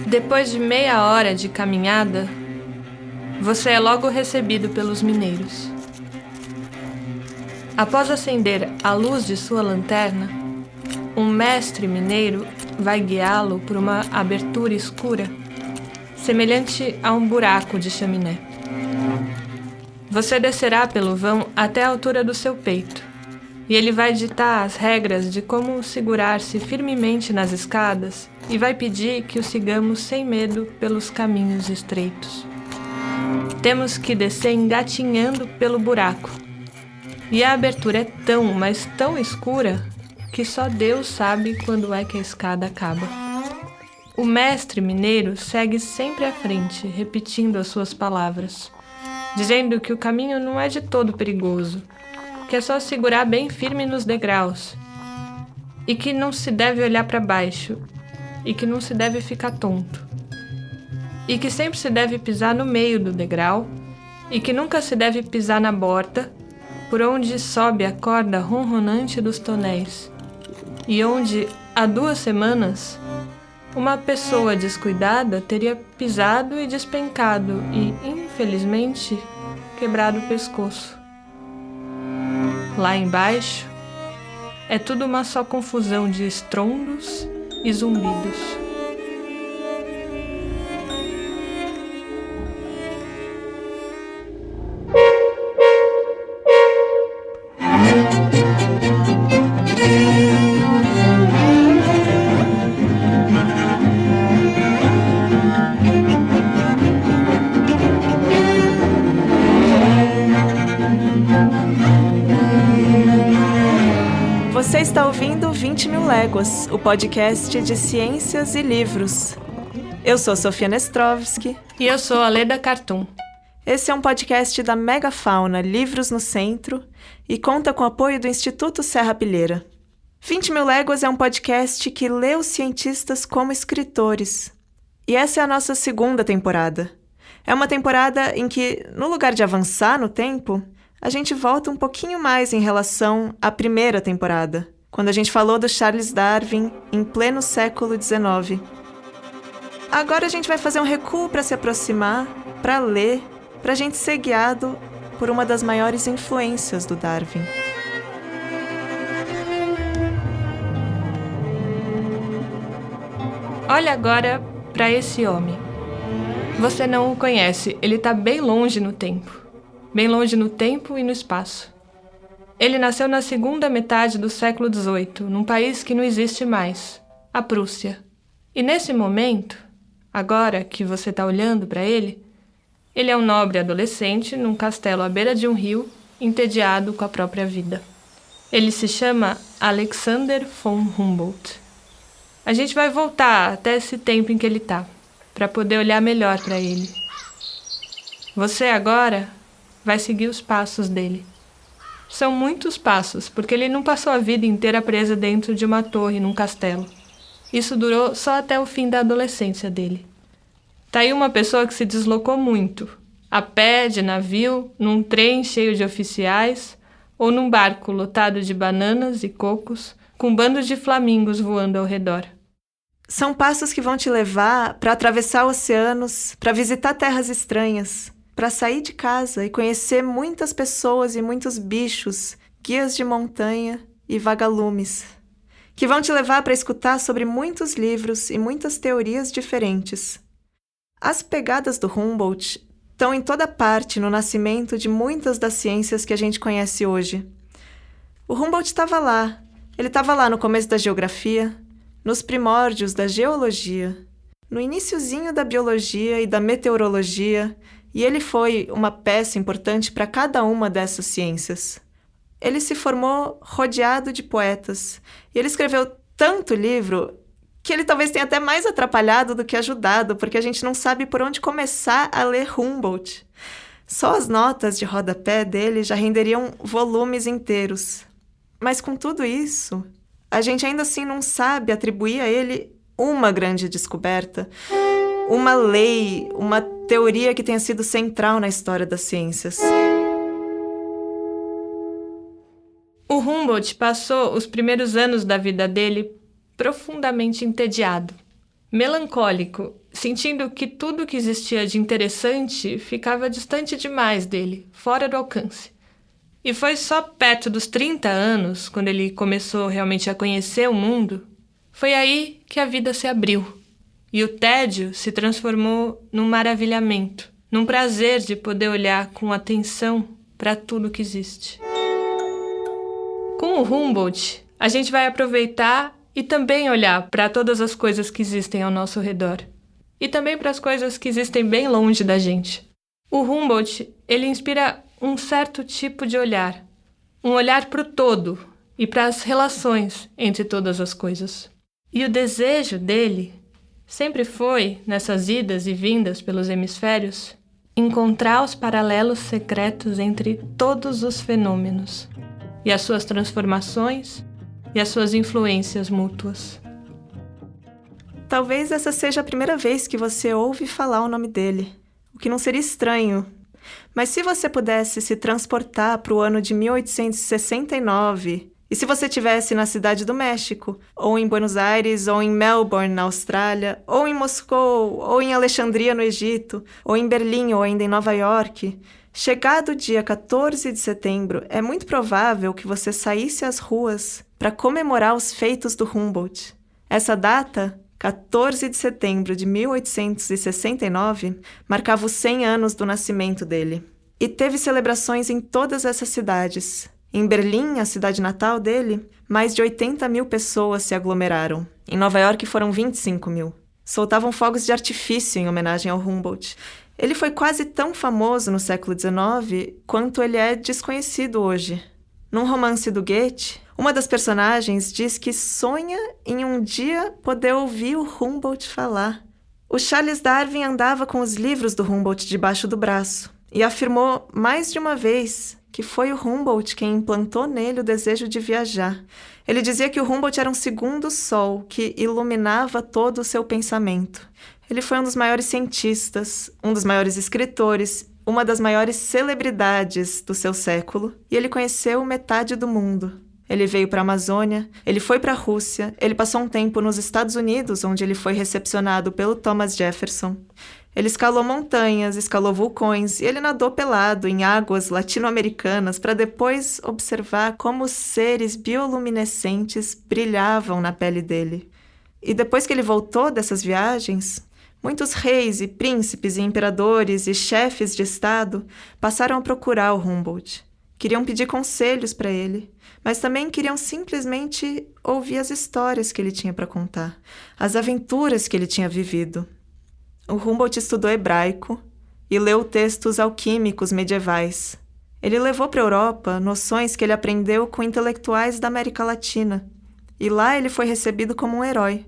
Depois de meia hora de caminhada, você é logo recebido pelos mineiros. Após acender a luz de sua lanterna, um mestre mineiro vai guiá-lo por uma abertura escura, semelhante a um buraco de chaminé. Você descerá pelo vão até a altura do seu peito, e ele vai ditar as regras de como segurar-se firmemente nas escadas e vai pedir que o sigamos sem medo pelos caminhos estreitos. Temos que descer engatinhando pelo buraco, e a abertura é tão, mas tão escura que só Deus sabe quando é que a escada acaba. O mestre mineiro segue sempre à frente, repetindo as suas palavras, dizendo que o caminho não é de todo perigoso, que é só segurar bem firme nos degraus, e que não se deve olhar para baixo, e que não se deve ficar tonto, e que sempre se deve pisar no meio do degrau, e que nunca se deve pisar na borda, por onde sobe a corda ronronante dos tonéis, e onde, há 2 semanas, uma pessoa descuidada teria pisado e despencado e, infelizmente, quebrado o pescoço. Lá embaixo, é tudo uma só confusão de estrondos e zumbidos. Você está ouvindo 20 Mil Léguas, o podcast de ciências e livros. Eu sou Sofia Nestrovski. E eu sou a Leda Cartoon. Esse é um podcast da Megafauna Livros no Centro e conta com o apoio do Instituto Serrapilheira. 20 Mil Léguas é um podcast que lê os cientistas como escritores. E essa é a nossa 2ª temporada. É uma temporada em que, no lugar de avançar no tempo, a gente volta um pouquinho mais em relação à 1ª temporada, quando a gente falou do Charles Darwin em pleno século XIX. Agora a gente vai fazer um recuo para se aproximar, para ler, para a gente ser guiado por uma das maiores influências do Darwin. Olha agora para esse homem. Você não o conhece, ele está bem longe no tempo. Bem longe no tempo e no espaço. Ele nasceu na 2ª metade do século XVIII, num país que não existe mais, a Prússia. E nesse momento, agora que você está olhando para ele é um nobre adolescente num castelo à beira de um rio, entediado com a própria vida. Ele se chama Alexander von Humboldt. A gente vai voltar até esse tempo em que ele está, para poder olhar melhor para ele. Você agora vai seguir os passos dele. São muitos passos, porque ele não passou a vida inteira presa dentro de uma torre num castelo. Isso durou só até o fim da adolescência dele. Tá aí uma pessoa que se deslocou muito, a pé, de navio, num trem cheio de oficiais, ou num barco lotado de bananas e cocos, com bandos de flamingos voando ao redor. São passos que vão te levar para atravessar oceanos, para visitar terras estranhas, para sair de casa e conhecer muitas pessoas e muitos bichos, guias de montanha e vagalumes, que vão te levar para escutar sobre muitos livros e muitas teorias diferentes. As pegadas do Humboldt estão em toda parte no nascimento de muitas das ciências que a gente conhece hoje. O Humboldt estava lá. Ele estava lá no começo da geografia, nos primórdios da geologia, no iniciozinho da biologia e da meteorologia, e ele foi uma peça importante para cada uma dessas ciências. Ele se formou rodeado de poetas, e ele escreveu tanto livro que ele talvez tenha até mais atrapalhado do que ajudado, porque a gente não sabe por onde começar a ler Humboldt. Só as notas de rodapé dele já renderiam volumes inteiros. Mas com tudo isso, a gente ainda assim não sabe atribuir a ele uma grande descoberta, uma lei, uma teoria que tenha sido central na história das ciências. O Humboldt passou os primeiros anos da vida dele profundamente entediado. melancólico, sentindo que tudo que existia de interessante ficava distante demais dele, fora do alcance. E foi só perto dos 30 anos, quando ele começou realmente a conhecer o mundo, foi aí que a vida se abriu. E o tédio se transformou num maravilhamento, num prazer de poder olhar com atenção para tudo que existe. Com o Humboldt, a gente vai aproveitar e também olhar para todas as coisas que existem ao nosso redor. E também para as coisas que existem bem longe da gente. O Humboldt, ele inspira um certo tipo de olhar. Um olhar para o todo e para as relações entre todas as coisas. E o desejo dele sempre foi, nessas idas e vindas pelos hemisférios, encontrar os paralelos secretos entre todos os fenômenos e as suas transformações e as suas influências mútuas. Talvez essa seja a primeira vez que você ouve falar o nome dele, o que não seria estranho. Mas se você pudesse se transportar para o ano de 1869, e se você estivesse na Cidade do México, ou em Buenos Aires, ou em Melbourne, na Austrália, ou em Moscou, ou em Alexandria, no Egito, ou em Berlim, ou ainda em Nova York, chegado o dia 14 de setembro, é muito provável que você saísse às ruas para comemorar os feitos do Humboldt. Essa data, 14 de setembro de 1869, marcava os 100 anos do nascimento dele. E teve celebrações em todas essas cidades. Em Berlim, a cidade natal dele, mais de 80 mil pessoas se aglomeraram. Em Nova York foram 25 mil. Soltavam fogos de artifício em homenagem ao Humboldt. Ele foi quase tão famoso no século XIX quanto ele é desconhecido hoje. Num romance do Goethe, uma das personagens diz que sonha em um dia poder ouvir o Humboldt falar. O Charles Darwin andava com os livros do Humboldt debaixo do braço e afirmou mais de uma vez que foi o Humboldt quem implantou nele o desejo de viajar. Ele dizia que o Humboldt era um segundo sol que iluminava todo o seu pensamento. Ele foi um dos maiores cientistas, um dos maiores escritores, uma das maiores celebridades do seu século, e ele conheceu metade do mundo. Ele veio para a Amazônia, ele foi para a Rússia, ele passou um tempo nos Estados Unidos, onde ele foi recepcionado pelo Thomas Jefferson. Ele escalou montanhas, escalou vulcões e ele nadou pelado em águas latino-americanas para depois observar como os seres bioluminescentes brilhavam na pele dele. E depois que ele voltou dessas viagens, muitos reis e príncipes e imperadores e chefes de estado passaram a procurar o Humboldt. Queriam pedir conselhos para ele, mas também queriam simplesmente ouvir as histórias que ele tinha para contar, as aventuras que ele tinha vivido. O Humboldt estudou hebraico e leu textos alquímicos medievais. Ele levou para a Europa noções que ele aprendeu com intelectuais da América Latina, e lá ele foi recebido como um herói.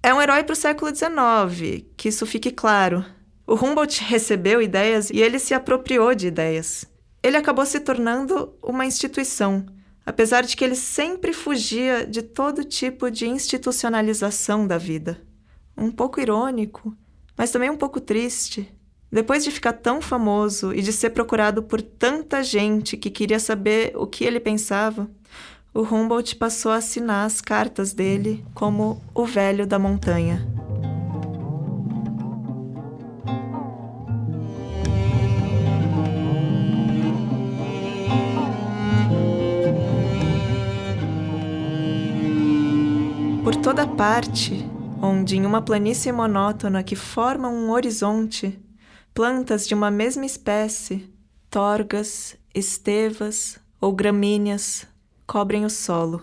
É um herói para o século XIX, que isso fique claro. O Humboldt recebeu ideias e ele se apropriou de ideias. Ele acabou se tornando uma instituição, apesar de que ele sempre fugia de todo tipo de institucionalização da vida. Um pouco irônico, mas também um pouco triste. Depois de ficar tão famoso e de ser procurado por tanta gente que queria saber o que ele pensava, o Humboldt passou a assinar as cartas dele como o Velho da Montanha. Por toda parte, onde em uma planície monótona que forma um horizonte, plantas de uma mesma espécie, torgas, estevas ou gramíneas, cobrem o solo.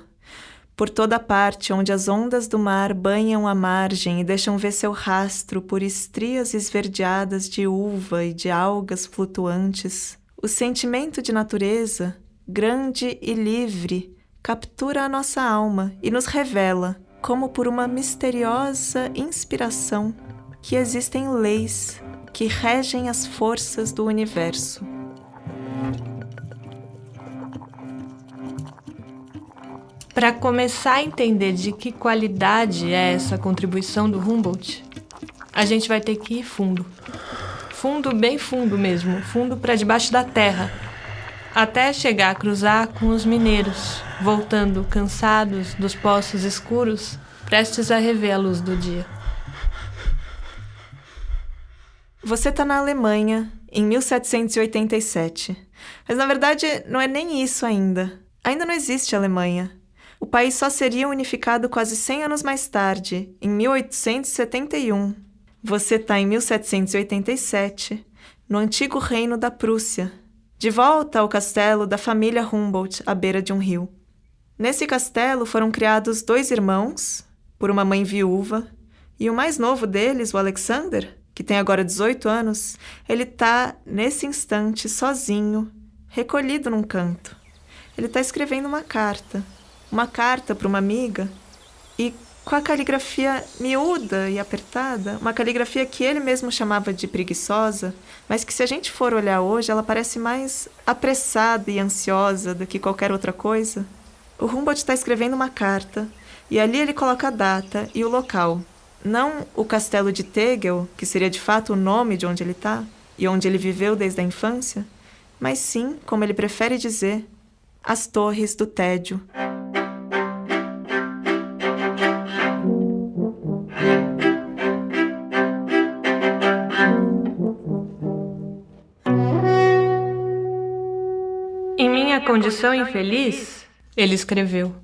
Por toda parte, onde as ondas do mar banham a margem e deixam ver seu rastro por estrias esverdeadas de uva e de algas flutuantes, o sentimento de natureza, grande e livre, captura a nossa alma e nos revela, como por uma misteriosa inspiração, que existem leis que regem as forças do universo. Para começar a entender de que qualidade é essa contribuição do Humboldt, a gente vai ter que ir fundo. Fundo, bem fundo mesmo, fundo para debaixo da terra, até chegar a cruzar com os mineiros, voltando cansados dos poços escuros, prestes a rever a luz do dia. Você está na Alemanha, em 1787. Mas, na verdade, não é nem isso ainda. Ainda não existe Alemanha. O país só seria unificado quase 100 anos mais tarde, em 1871. Você está em 1787, no antigo reino da Prússia, de volta ao castelo da família Humboldt, à beira de um rio. Nesse castelo foram criados 2 irmãos, por uma mãe viúva, e o mais novo deles, o Alexander, que tem agora 18 anos, ele está, nesse instante, sozinho, recolhido num canto. Ele está escrevendo uma carta para uma amiga, e com a caligrafia miúda e apertada, uma caligrafia que ele mesmo chamava de preguiçosa, mas que, se a gente for olhar hoje, ela parece mais apressada e ansiosa do que qualquer outra coisa. O Humboldt está escrevendo uma carta, e ali ele coloca a data e o local. Não o castelo de Tegel, que seria de fato o nome de onde ele está, e onde ele viveu desde a infância, mas sim, como ele prefere dizer, as Torres do Tédio. Em minha condição infeliz, ele escreveu,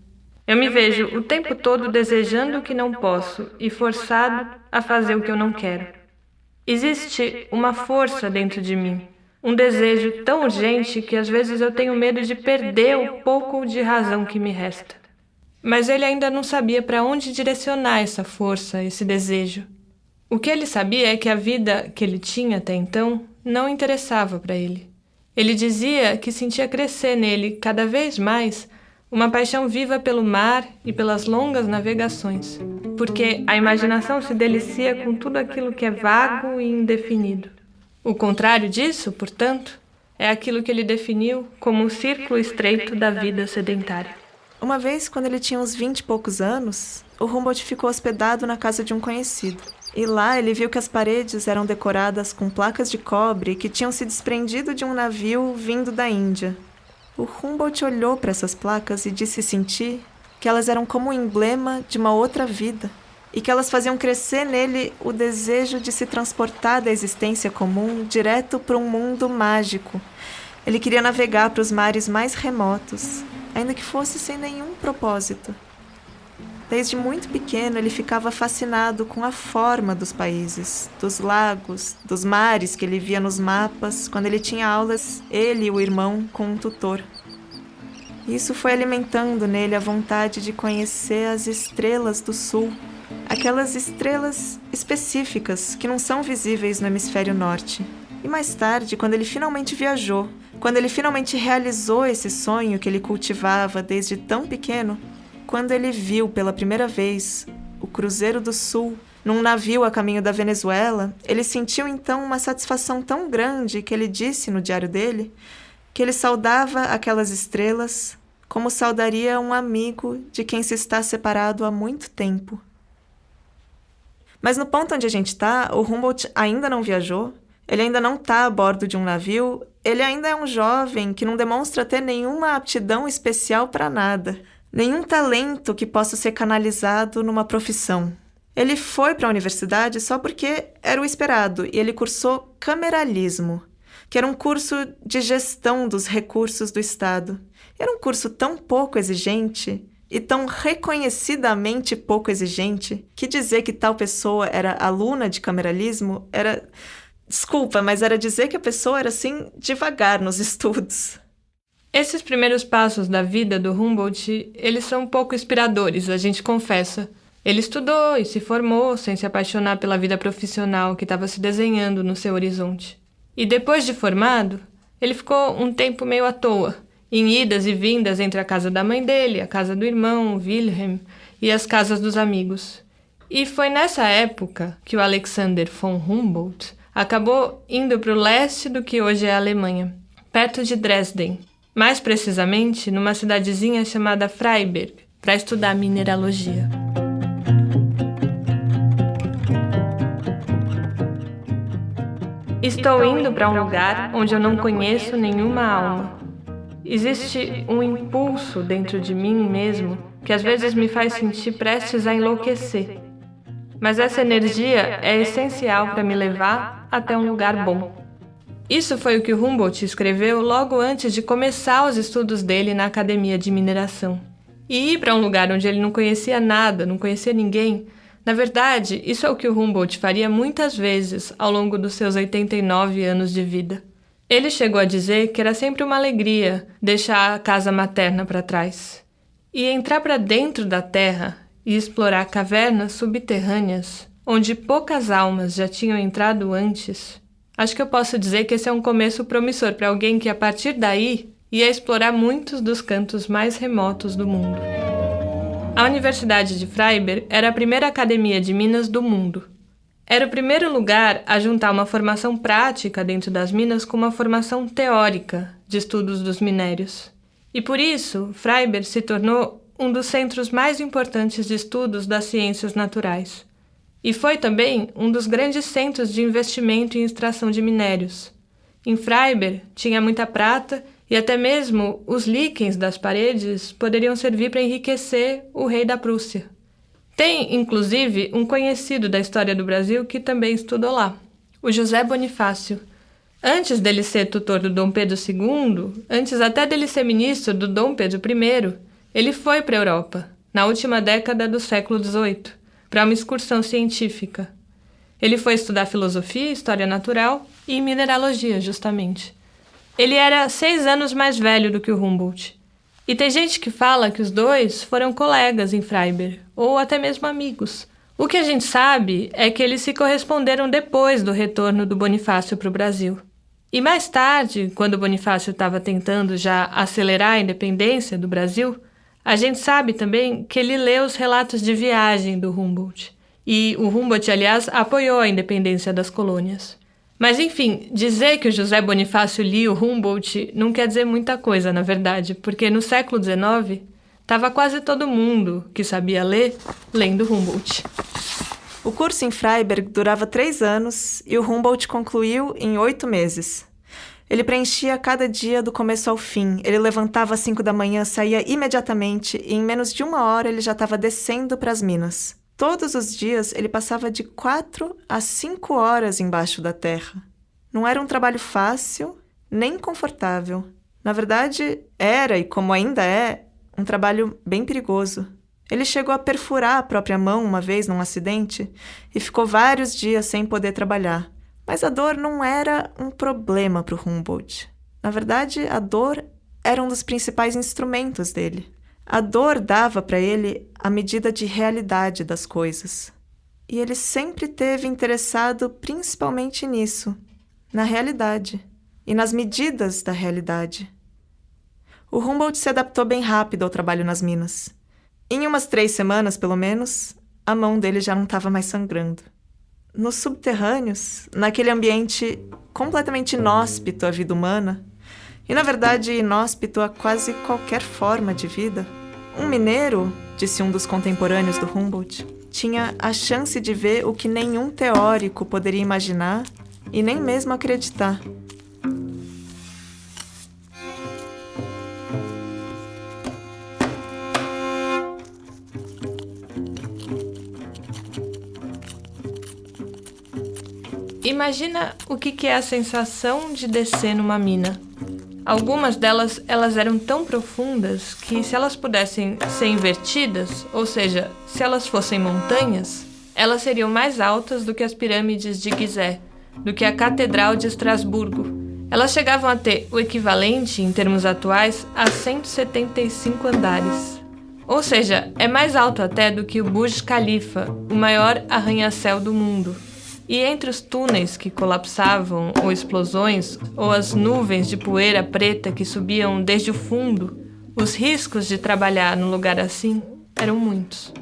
eu me vejo o tempo todo desejando o que não posso e forçado a fazer o que eu não quero. Existe uma força dentro de mim, um desejo tão urgente que às vezes eu tenho medo de perder o pouco de razão que me resta. Mas ele ainda não sabia para onde direcionar essa força, esse desejo. O que ele sabia é que a vida que ele tinha até então não interessava para ele. Ele dizia que sentia crescer nele, cada vez mais, uma paixão viva pelo mar e pelas longas navegações, porque a imaginação se delicia com tudo aquilo que é vago e indefinido. O contrário disso, portanto, é aquilo que ele definiu como o círculo estreito da vida sedentária. Uma vez, quando ele tinha uns 20 e poucos anos, o Humboldt ficou hospedado na casa de um conhecido. E lá ele viu que as paredes eram decoradas com placas de cobre que tinham se desprendido de um navio vindo da Índia. O Humboldt olhou para essas placas e disse sentir que elas eram como um emblema de uma outra vida e que elas faziam crescer nele o desejo de se transportar da existência comum direto para um mundo mágico. Ele queria navegar para os mares mais remotos, ainda que fosse sem nenhum propósito. Desde muito pequeno, ele ficava fascinado com a forma dos países, dos lagos, dos mares que ele via nos mapas quando ele tinha aulas, ele e o irmão, com um tutor. Isso foi alimentando nele a vontade de conhecer as estrelas do sul, aquelas estrelas específicas que não são visíveis no hemisfério norte. E mais tarde, quando ele finalmente viajou, quando ele finalmente realizou esse sonho que ele cultivava desde tão pequeno, quando ele viu pela primeira vez o Cruzeiro do Sul num navio a caminho da Venezuela, ele sentiu então uma satisfação tão grande que ele disse no diário dele que ele saudava aquelas estrelas como saudaria um amigo de quem se está separado há muito tempo. Mas no ponto onde a gente está, o Humboldt ainda não viajou, ele ainda não está a bordo de um navio, ele ainda é um jovem que não demonstra ter nenhuma aptidão especial para nada. Nenhum talento que possa ser canalizado numa profissão. Ele foi para a universidade só porque era o esperado e ele cursou cameralismo, que era um curso de gestão dos recursos do Estado. Era um curso tão pouco exigente e tão reconhecidamente pouco exigente que dizer que tal pessoa era aluna de cameralismo era... Desculpa, mas era dizer que a pessoa era assim devagar nos estudos. Esses primeiros passos da vida do Humboldt, eles são um pouco inspiradores, a gente confessa. Ele estudou e se formou sem se apaixonar pela vida profissional que estava se desenhando no seu horizonte. E depois de formado, ele ficou um tempo meio à toa, em idas e vindas entre a casa da mãe dele, a casa do irmão, Wilhelm, e as casas dos amigos. E foi nessa época que o Alexander von Humboldt acabou indo para o leste do que hoje é a Alemanha, perto de Dresden. Mais precisamente, numa cidadezinha chamada Freiberg, para estudar mineralogia. Estou indo para um lugar onde eu não conheço nenhuma alma. Existe um impulso dentro de mim mesmo que às vezes me faz sentir prestes a enlouquecer. Mas essa energia é essencial para me levar levar até um lugar bom. Isso foi o que Humboldt escreveu logo antes de começar os estudos dele na Academia de Mineração. E ir para um lugar onde ele não conhecia nada, não conhecia ninguém, na verdade, isso é o que o Humboldt faria muitas vezes ao longo dos seus 89 anos de vida. Ele chegou a dizer que era sempre uma alegria deixar a casa materna para trás. E entrar para dentro da terra e explorar cavernas subterrâneas, onde poucas almas já tinham entrado antes, acho que eu posso dizer que esse é um começo promissor para alguém que, a partir daí, ia explorar muitos dos cantos mais remotos do mundo. A Universidade de Freiberg era a primeira academia de minas do mundo. Era o primeiro lugar a juntar uma formação prática dentro das minas com uma formação teórica de estudos dos minérios. E por isso, Freiberg se tornou um dos centros mais importantes de estudos das ciências naturais. E foi também um dos grandes centros de investimento em extração de minérios. Em Freiberg tinha muita prata e até mesmo os líquens das paredes poderiam servir para enriquecer o rei da Prússia. Tem, inclusive, um conhecido da história do Brasil que também estudou lá, o José Bonifácio. Antes dele ser tutor do Dom Pedro II, antes até dele ser ministro do Dom Pedro I, ele foi para a Europa, na última década do século XVIII, para uma excursão científica. Ele foi estudar filosofia, história natural e mineralogia, justamente. Ele era 6 anos mais velho do que o Humboldt. E tem gente que fala que os dois foram colegas em Freiberg, ou até mesmo amigos. O que a gente sabe é que eles se corresponderam depois do retorno do Bonifácio para o Brasil. E mais tarde, quando o Bonifácio estava tentando já acelerar a independência do Brasil, a gente sabe também que ele leu os relatos de viagem do Humboldt. E o Humboldt, aliás, apoiou a independência das colônias. Mas, enfim, dizer que o José Bonifácio lia o Humboldt não quer dizer muita coisa, na verdade, porque no século XIX estava quase todo mundo que sabia ler lendo Humboldt. O curso em Freiberg durava 3 anos e o Humboldt concluiu em 8 meses. Ele preenchia cada dia do começo ao fim. Ele levantava às 5 da manhã, saía imediatamente e em menos de 1 hora ele já estava descendo para as minas. Todos os dias ele passava de 4 a 5 horas embaixo da terra. Não era um trabalho fácil, nem confortável. Na verdade, era, e como ainda é, um trabalho bem perigoso. Ele chegou a perfurar a própria mão uma vez num acidente e ficou vários dias sem poder trabalhar. Mas a dor não era um problema para o Humboldt. Na verdade, a dor era um dos principais instrumentos dele. A dor dava para ele a medida de realidade das coisas. E ele sempre esteve interessado principalmente nisso, na realidade e nas medidas da realidade. O Humboldt se adaptou bem rápido ao trabalho nas minas. Em umas 3 semanas, pelo menos, a mão dele já não estava mais sangrando. Nos subterrâneos, naquele ambiente completamente inóspito à vida humana, e na verdade inóspito a quase qualquer forma de vida, um mineiro, disse um dos contemporâneos do Humboldt, tinha a chance de ver o que nenhum teórico poderia imaginar e nem mesmo acreditar. Imagina o que é a sensação de descer numa mina. Algumas delas eram tão profundas que, se elas pudessem ser invertidas, ou seja, se elas fossem montanhas, elas seriam mais altas do que as pirâmides de Gizé, do que a Catedral de Estrasburgo. Elas chegavam a ter o equivalente, em termos atuais, a 175 andares. Ou seja, é mais alto até do que o Burj Khalifa, o maior arranha-céu do mundo. E entre os túneis que colapsavam, ou explosões, ou as nuvens de poeira preta que subiam desde o fundo, os riscos de trabalhar num lugar assim eram muitos.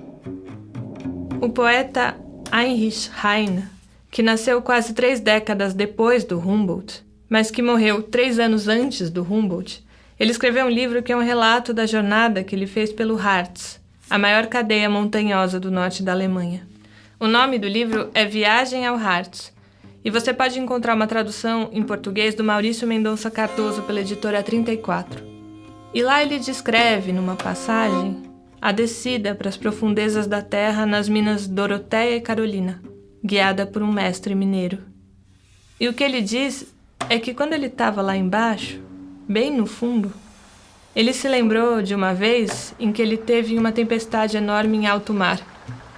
O poeta Heinrich Heine, que nasceu quase 3 décadas depois do Humboldt, mas que morreu 3 anos antes do Humboldt, ele escreveu um livro que é um relato da jornada que ele fez pelo Harz, a maior cadeia montanhosa do norte da Alemanha. O nome do livro é Viagem ao Harz, e você pode encontrar uma tradução em português do Maurício Mendonça Cardoso pela editora 34. E lá ele descreve, numa passagem, a descida para as profundezas da terra nas minas Doroteia e Carolina, guiada por um mestre mineiro. E o que ele diz é que quando ele estava lá embaixo, bem no fundo, ele se lembrou de uma vez em que ele teve uma tempestade enorme em alto mar.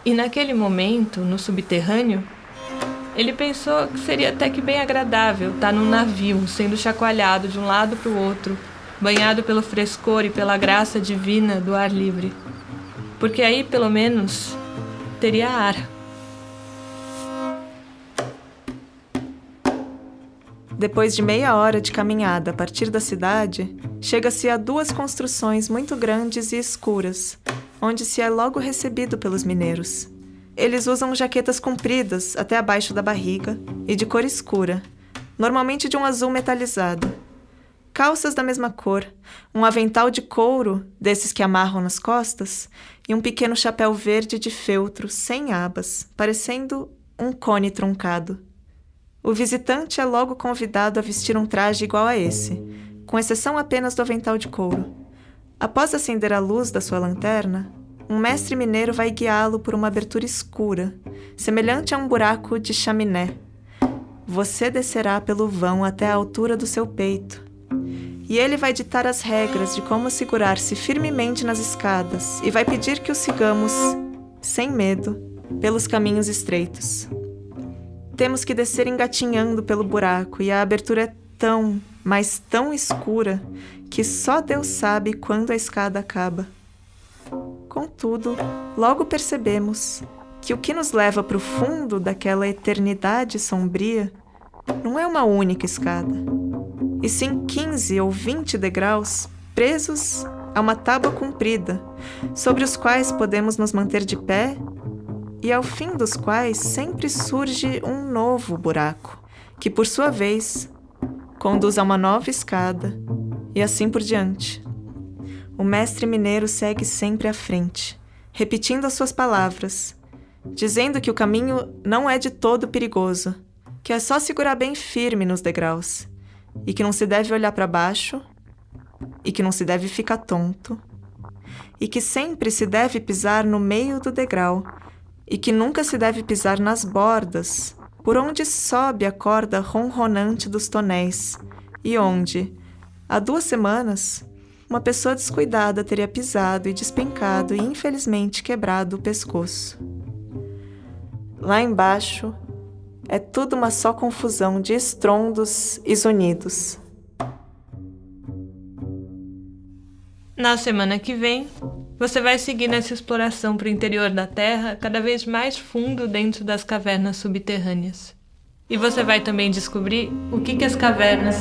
E naquele momento, no subterrâneo, ele pensou que seria até que bem agradável estar num navio, sendo chacoalhado de um lado para o outro, banhado pelo frescor e pela graça divina do ar livre. Porque aí, pelo menos, teria ar. Depois de meia hora de caminhada a partir da cidade, chega-se a duas construções muito grandes e escuras, onde se é logo recebido pelos mineiros. Eles usam jaquetas compridas até abaixo da barriga e de cor escura, normalmente de um azul metalizado. Calças da mesma cor, um avental de couro, desses que amarram nas costas, e um pequeno chapéu verde de feltro, sem abas, parecendo um cone truncado. O visitante é logo convidado a vestir um traje igual a esse, com exceção apenas do avental de couro. Após acender a luz da sua lanterna, um mestre mineiro vai guiá-lo por uma abertura escura, semelhante a um buraco de chaminé. Você descerá pelo vão até a altura do seu peito, e ele vai ditar as regras de como segurar-se firmemente nas escadas e vai pedir que o sigamos, sem medo, pelos caminhos estreitos. Temos que descer engatinhando pelo buraco e a abertura é tão, mas tão escura que só Deus sabe quando a escada acaba. Contudo, logo percebemos que o que nos leva para o fundo daquela eternidade sombria não é uma única escada, e sim 15 ou 20 degraus presos a uma tábua comprida, sobre os quais podemos nos manter de pé e ao fim dos quais sempre surge um novo buraco, que por sua vez conduz a uma nova escada, e assim por diante. O mestre mineiro segue sempre à frente, repetindo as suas palavras, dizendo que o caminho não é de todo perigoso, que é só segurar bem firme nos degraus, e que não se deve olhar para baixo, e que não se deve ficar tonto, e que sempre se deve pisar no meio do degrau, e que nunca se deve pisar nas bordas, por onde sobe a corda ronronante dos tonéis, e onde, há 2 semanas, uma pessoa descuidada teria pisado e despencado e infelizmente quebrado o pescoço. Lá embaixo, é tudo uma só confusão de estrondos e zunidos. Na semana que vem, você vai seguir nessa exploração para o interior da Terra, cada vez mais fundo dentro das cavernas subterrâneas. E você vai também descobrir o que as cavernas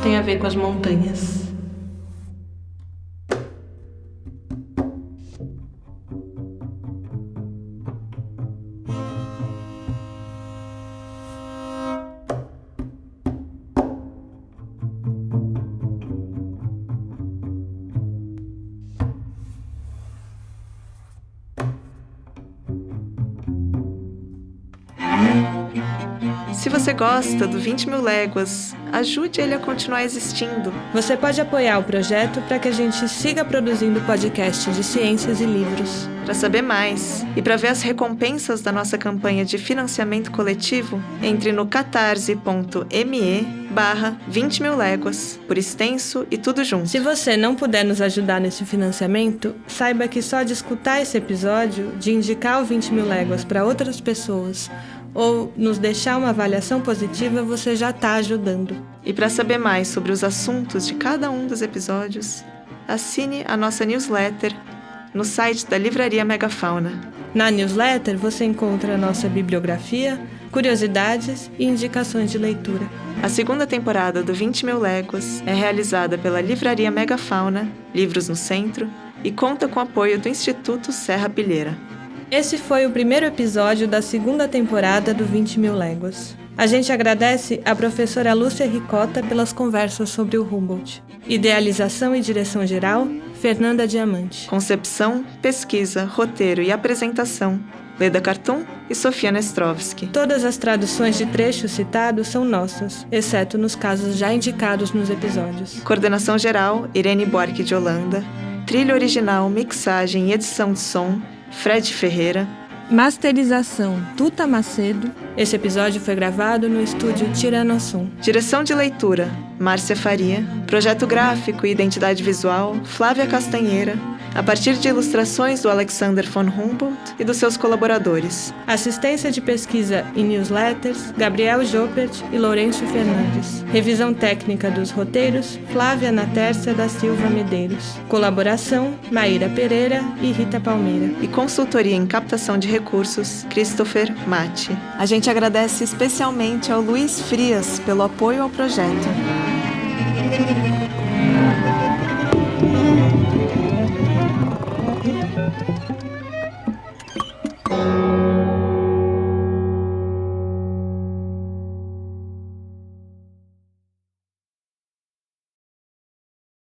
têm a ver com as montanhas. Se você gosta do 20 Mil Léguas, ajude ele a continuar existindo. Você pode apoiar o projeto para que a gente siga produzindo podcast de ciências e livros. Para saber mais e para ver as recompensas da nossa campanha de financiamento coletivo, entre no catarse.me/20 Mil Léguas, por extenso e tudo junto. Se você não puder nos ajudar nesse financiamento, saiba que só de escutar esse episódio, de indicar o 20 Mil Léguas para outras pessoas, ou nos deixar uma avaliação positiva, você já está ajudando. E para saber mais sobre os assuntos de cada um dos episódios, assine a nossa newsletter no site da Livraria Megafauna. Na newsletter você encontra a nossa bibliografia, curiosidades e indicações de leitura. A 2ª temporada do 20 Mil Léguas é realizada pela Livraria Megafauna, Livros no Centro, e conta com o apoio do Instituto Serra Pilheira. Esse foi o primeiro episódio da 2ª temporada do 20 Mil Léguas. A gente agradece à professora Lúcia Ricota pelas conversas sobre o Humboldt. Idealização e direção geral, Fernanda Diamante. Concepção, pesquisa, roteiro e apresentação, Leda Cartoon e Sofia Nestrovski. Todas as traduções de trechos citados são nossas, exceto nos casos já indicados nos episódios. Coordenação geral, Irene Buarque de Holanda. Trilha original, mixagem e edição de som, Fred Ferreira. Masterização Tuta Macedo. Esse episódio foi gravado no estúdio Tiranossum. Direção de leitura, Márcia Faria. Projeto gráfico e identidade visual, Flávia Castanheira. A partir de ilustrações do Alexander von Humboldt e dos seus colaboradores. Assistência de pesquisa e newsletters, Gabriel Joppert e Lourenço Fernandes. Revisão técnica dos roteiros, Flávia Natércia da Silva Medeiros. Colaboração, Maíra Pereira e Rita Palmeira. E consultoria em captação de recursos, Christopher Matti. A gente agradece especialmente ao Luiz Frias pelo apoio ao projeto.